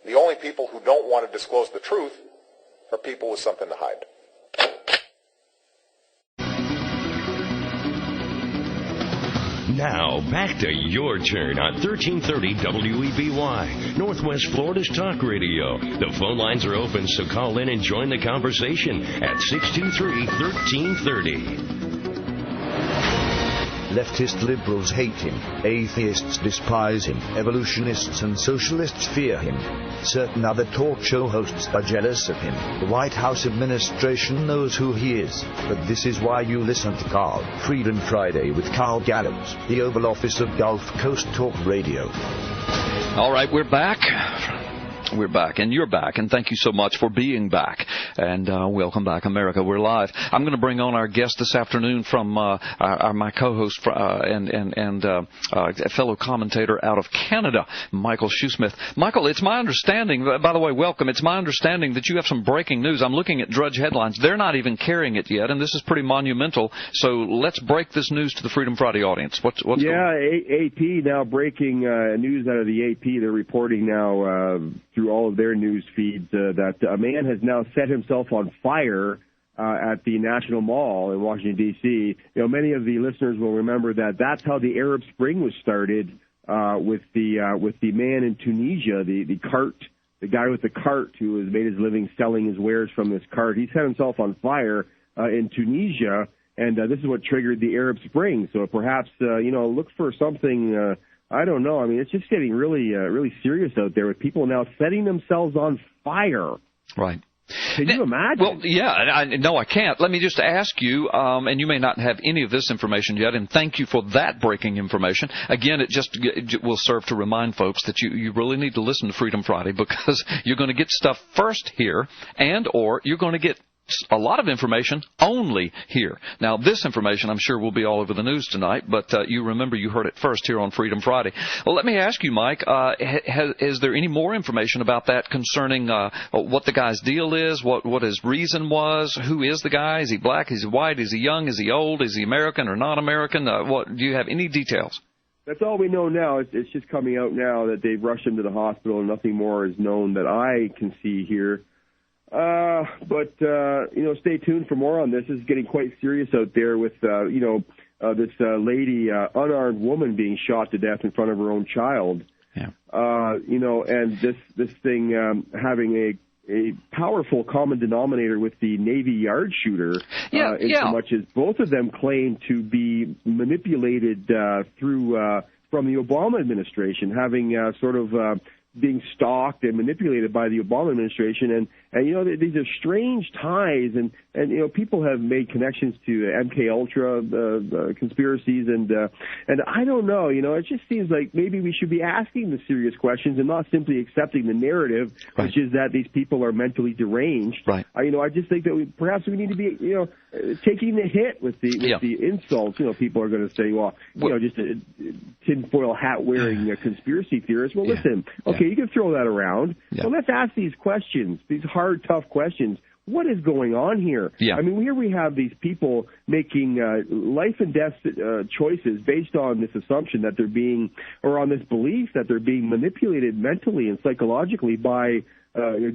The only people who don't want to disclose the truth are people with something to hide. Now, back to your turn on 1330 WEBY, Northwest Florida's talk radio. The phone lines are open, so call in and join the conversation at 623-1330. Leftist liberals hate him. Atheists despise him. Evolutionists and socialists fear him. Certain other talk show hosts are jealous of him. The White House administration knows who he is. But this is why you listen to Carl. Freedom Friday with Carl Gallows, the Oval Office of Gulf Coast Talk Radio. All right, we're back. We're back, and you're back, and thank you so much for being back. And welcome back, America. We're live. I'm going to bring on our guest this afternoon from my co-host and fellow commentator out of Canada, Michael Shoesmith. Michael, it's my understanding, by the way, welcome. It's my understanding that you have some breaking news. I'm looking at Drudge headlines. They're not even carrying it yet, and this is pretty monumental. So let's break this news to the Freedom Friday audience. What's going on? AP now breaking news out of the AP. They're reporting now through all of their news feeds that a man has now set himself on fire at the National Mall in Washington, D.C. You know, many of the listeners will remember that that's how the Arab Spring was started with the man in Tunisia, the guy with the cart who has made his living selling his wares from this cart. He set himself on fire in Tunisia, and this is what triggered the Arab Spring. So perhaps, look for something I don't know. I mean, it's just getting really serious out there with people now setting themselves on fire. Right. Can you imagine? Well, yeah. No, I can't. Let me just ask you, and you may not have any of this information yet, and thank you for that breaking information. Again, it will serve to remind folks that you really need to listen to Freedom Friday, because you're going to get stuff first here, and or you're going to get a lot of information only here. Now, this information, I'm sure, will be all over the news tonight, but you remember you heard it first here on Freedom Friday. Well, let me ask you, Mike, is there any more information about that concerning what the guy's deal is, what his reason was, who is the guy? Is he black? Is he white? Is he young? Is he old? Is he American or not American? Do you have any details? That's all we know now. It's just coming out now that they've rushed him to the hospital, and nothing more is known that I can see here. But stay tuned for more on this. This is getting quite serious out there with, this lady, unarmed woman being shot to death in front of her own child. Yeah. And this thing having a powerful common denominator with the Navy Yard shooter, so much as both of them claim to be manipulated from the Obama administration, having being stalked and manipulated by the Obama administration, and these are strange ties, and people have made connections to MK Ultra conspiracies, and I don't know, it just seems like maybe we should be asking the serious questions and not simply accepting the narrative, right, which is that these people are mentally deranged. Right. I just think that perhaps we need to be taking the hit with the insults. People are going to say, just a tinfoil hat wearing conspiracy theorist. Well, listen, okay. You can throw that around. Yeah. So let's ask these questions, these hard, tough questions. What is going on here? Yeah. I mean, here we have these people making life and death choices based on this assumption that they're being, or on this belief that they're being manipulated mentally and psychologically by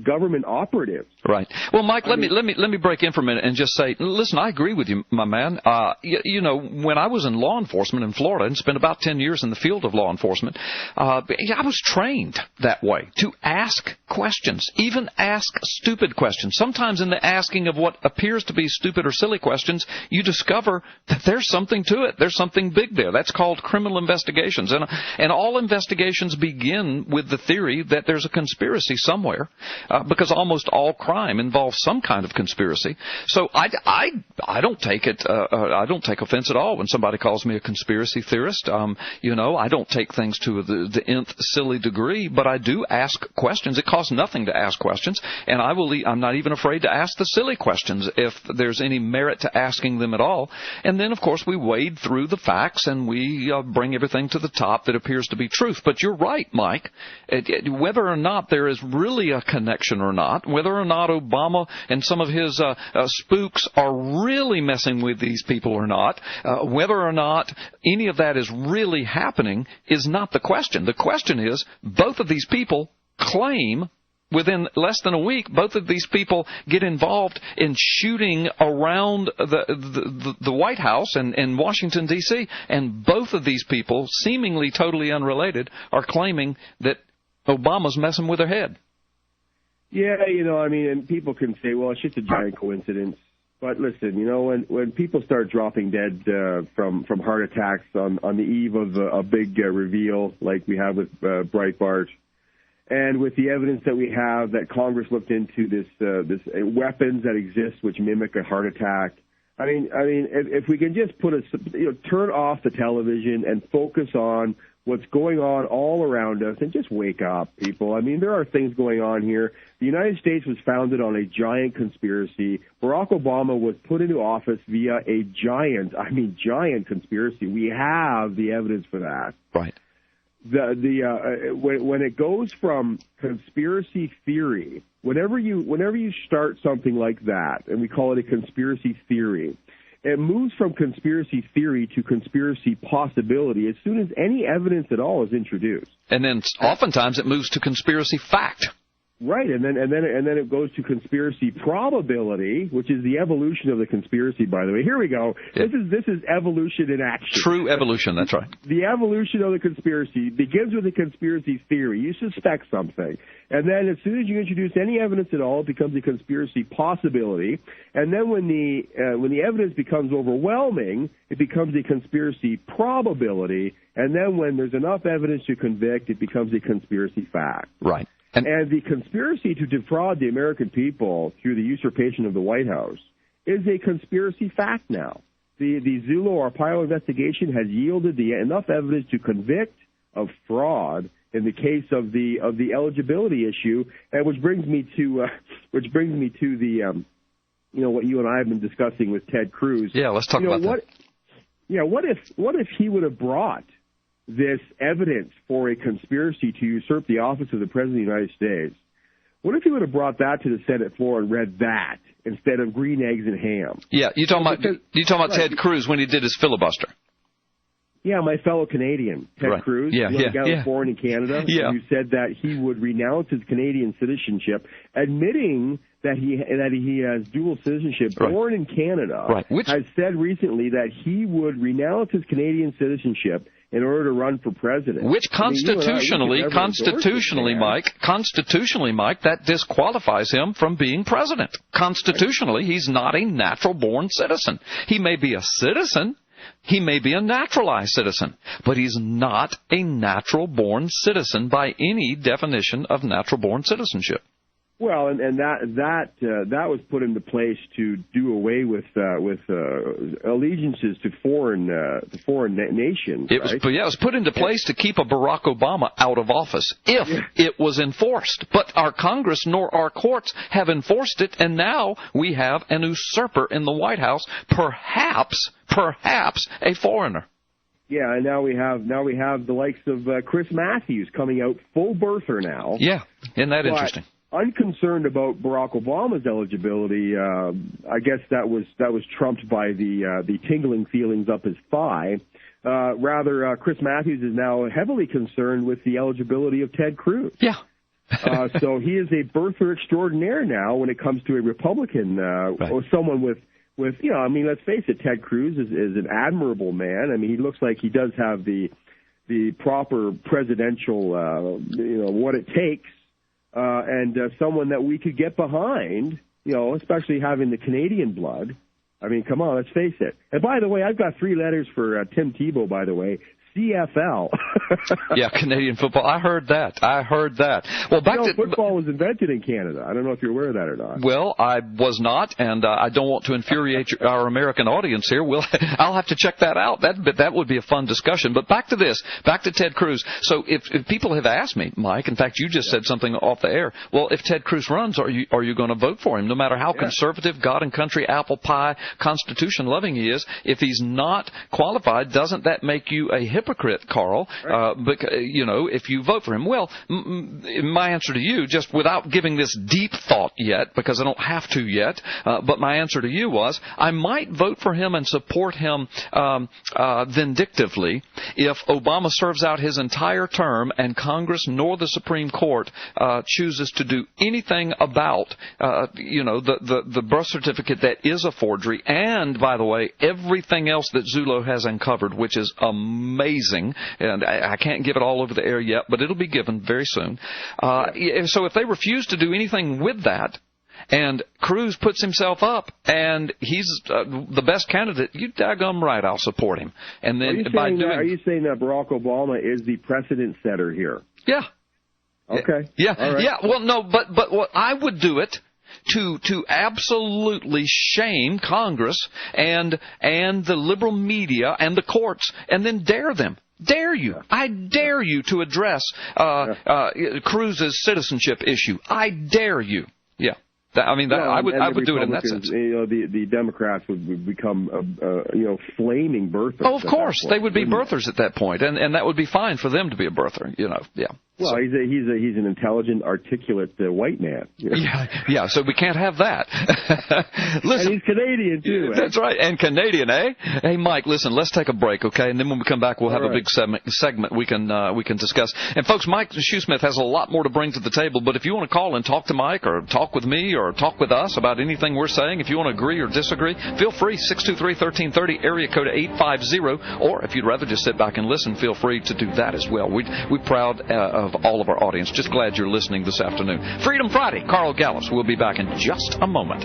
government operatives. Right. Well, Mike, let me break in for a minute and just say, listen, I agree with you, my man. When I was in law enforcement in Florida and spent about 10 years in the field of law enforcement, I was trained that way to ask questions, even ask stupid questions. Sometimes in the asking of what appears to be stupid or silly questions, you discover that there's something to it. There's something big there. That's called criminal investigations. And all investigations begin with the theory that there's a conspiracy somewhere. Because almost all crime involves some kind of conspiracy. So I don't take it. I don't take offense at all when somebody calls me a conspiracy theorist. I don't take things to the nth silly degree, but I do ask questions. It costs nothing to ask questions, and I'm not even afraid to ask the silly questions if there's any merit to asking them at all. And then, of course, we wade through the facts and we bring everything to the top that appears to be truth. But you're right, Mike. Whether or not there is really a connection or not, whether or not Obama and some of his spooks are really messing with these people or not, whether or not any of that is really happening is not the question. The question is, both of these people claim within less than a week, both of these people get involved in shooting around the White House in Washington, D.C., and both of these people, seemingly totally unrelated, are claiming that Obama's messing with their head. Yeah, and people can say, well, it's just a giant coincidence. But listen, when people start dropping dead from heart attacks on the eve of a big reveal like we have with Breitbart, and with the evidence that we have that Congress looked into this weapons that exist which mimic a heart attack, I mean, if we can just turn off the television and focus on what's going on all around us and just wake up, people. I mean, there are things going on here. The United States was founded on a giant conspiracy. Barack Obama was put into office via a giant conspiracy. We have the evidence for that. Right. When it goes from conspiracy theory, whenever you start something like that, and we call it a conspiracy theory, it moves from conspiracy theory to conspiracy possibility as soon as any evidence at all is introduced. And then oftentimes it moves to conspiracy fact. Right, and then it goes to conspiracy probability, which is the evolution of the conspiracy. By the way, here we go. Yeah. This is evolution in action. True evolution. That's right. The evolution of the conspiracy begins with a conspiracy theory. You suspect something, and then as soon as you introduce any evidence at all, it becomes a conspiracy possibility. And then when the evidence becomes overwhelming, it becomes a conspiracy probability. And then when there's enough evidence to convict, it becomes a conspiracy fact. Right. And the conspiracy to defraud the American people through the usurpation of the White House is a conspiracy fact now. The Zullo Arpaio investigation has yielded enough evidence to convict of fraud in the case of the eligibility issue, and which brings me to the what you and I have been discussing with Ted Cruz. Yeah, let's talk about that. What if he would have brought this evidence for a conspiracy to usurp the office of the President of the United States? What if he would have brought that to the Senate floor and read that instead of green eggs and ham? Yeah, you talking about Ted Cruz when he did his filibuster? Yeah, my fellow Canadian, Ted Cruz, the guy who was born in Canada, who said that he would renounce his Canadian citizenship, admitting that he has dual citizenship, born in Canada, has said recently that he would renounce his Canadian citizenship in order to run for president. Which constitutionally, Mike, that disqualifies him from being president. Constitutionally, he's not a natural-born citizen. He may be a citizen, he may be a naturalized citizen, but he's not a natural-born citizen by any definition of natural-born citizenship. Well, and that was put into place to do away with allegiances to foreign nations. It was put into place to keep a Barack Obama out of office if it was enforced. But our Congress nor our courts have enforced it, and now we have an usurper in the White House, perhaps a foreigner. Yeah, and now we have the likes of Chris Matthews coming out full birther now. Yeah, isn't that interesting? Unconcerned about Barack Obama's eligibility, I guess that was trumped by the tingling feelings up his thigh. Rather, Chris Matthews is now heavily concerned with the eligibility of Ted Cruz. Yeah. So he is a birther extraordinaire now when it comes to a Republican or someone with let's face it, Ted Cruz is an admirable man. I mean, he looks like he does have the proper presidential, what it takes. And someone that we could get behind, especially having the Canadian blood. I mean, come on, let's face it. And by the way, I've got 3 letters for Tim Tebow, by the way. CFL. Yeah, Canadian football. I heard that. Well, football was invented in Canada. I don't know if you're aware of that or not. Well, I was not, and I don't want to infuriate our American audience here. I'll have to check that out. That would be a fun discussion. But back to Ted Cruz. So if people have asked me, Mike, in fact, you just said something off the air. Well, if Ted Cruz runs, are you going to vote for him? No matter how conservative, God and country, apple pie, Constitution loving he is, if he's not qualified, doesn't that make you a hypocrite hypocrite, Carl, if you vote for him. Well, my answer to you, just without giving this deep thought yet, because I don't have to yet, but my answer to you was, I might vote for him and support him vindictively if Obama serves out his entire term and Congress nor the Supreme Court chooses to do anything about the birth certificate that is a forgery, and, by the way, everything else that Zullo has uncovered, which is amazing, and I can't give it all over the air yet, but it'll be given very soon. So if they refuse to do anything with that, and Cruz puts himself up, and he's the best candidate, you daggum right, I'll support him. And then are you saying that Barack Obama is the precedent setter here? Yeah. Okay. Yeah. All right. Yeah. Well, no, but what I would do it to absolutely shame Congress and the liberal media and the courts, and then dare them. Dare you. I dare you to address Cruz's citizenship issue. I dare you. Yeah. I would do it in that sense. The Democrats would become, flaming birthers. Oh, of course, they would be birthers at that point, and that would be fine for them to be a birther. Yeah. Well, he's an intelligent, articulate white man. Yeah. So we can't have that. Listen, and he's Canadian too. That's right, and Canadian, eh? Hey, Mike, listen, let's take a break, okay? And then when we come back, we'll have a big segment we can discuss. And folks, Mike Shoesmith has a lot more to bring to the table. But if you want to call and talk to Mike, or talk with me, or talk with us about anything we're saying, if you want to agree or disagree, feel free. 623-1330, area code 850. Or if you'd rather just sit back and listen, feel free to do that as well. We're proud of all of our audience. Just glad you're listening this afternoon. Freedom Friday, Carl Gallups. We'll be back in just a moment.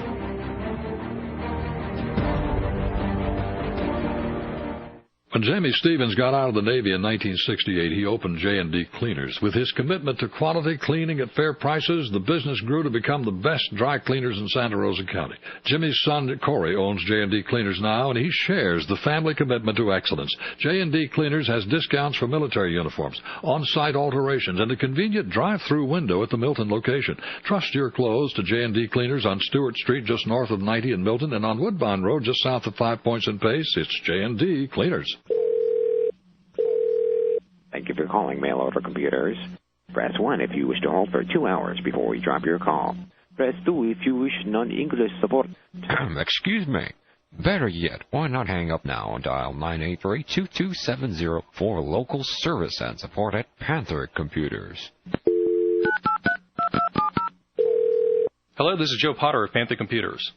When Jamie Stevens got out of the Navy in 1968, he opened J&D Cleaners. With his commitment to quality cleaning at fair prices, the business grew to become the best dry cleaners in Santa Rosa County. Jimmy's son, Corey, owns J&D Cleaners now, and he shares the family commitment to excellence. J&D Cleaners has discounts for military uniforms, on-site alterations, and a convenient drive-through window at the Milton location. Trust your clothes to J&D Cleaners on Stewart Street, just north of 90 in Milton, and on Woodbine Road, just south of 5 Points and Pace. It's J&D Cleaners. Thank you for calling Mail Order Computers. Press 1 if you wish to hold for 2 hours before we drop your call. Press 2 if you wish non-English support. Excuse me. Better yet, why not hang up now and dial 983-2270 for local service and support at Panther Computers. Hello, this is Joe Potter of Panther Computers.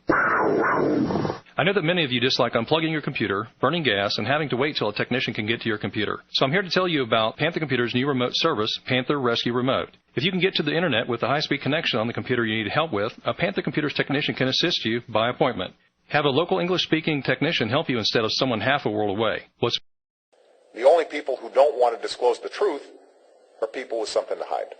I know that many of you dislike unplugging your computer, burning gas, and having to wait till a technician can get to your computer. So I'm here to tell you about Panther Computers' new remote service, Panther Rescue Remote. If you can get to the internet with a high-speed connection on the computer you need help with, a Panther Computers technician can assist you by appointment. Have a local English-speaking technician help you instead of someone half a world away. The only people who don't want to disclose the truth are people with something to hide.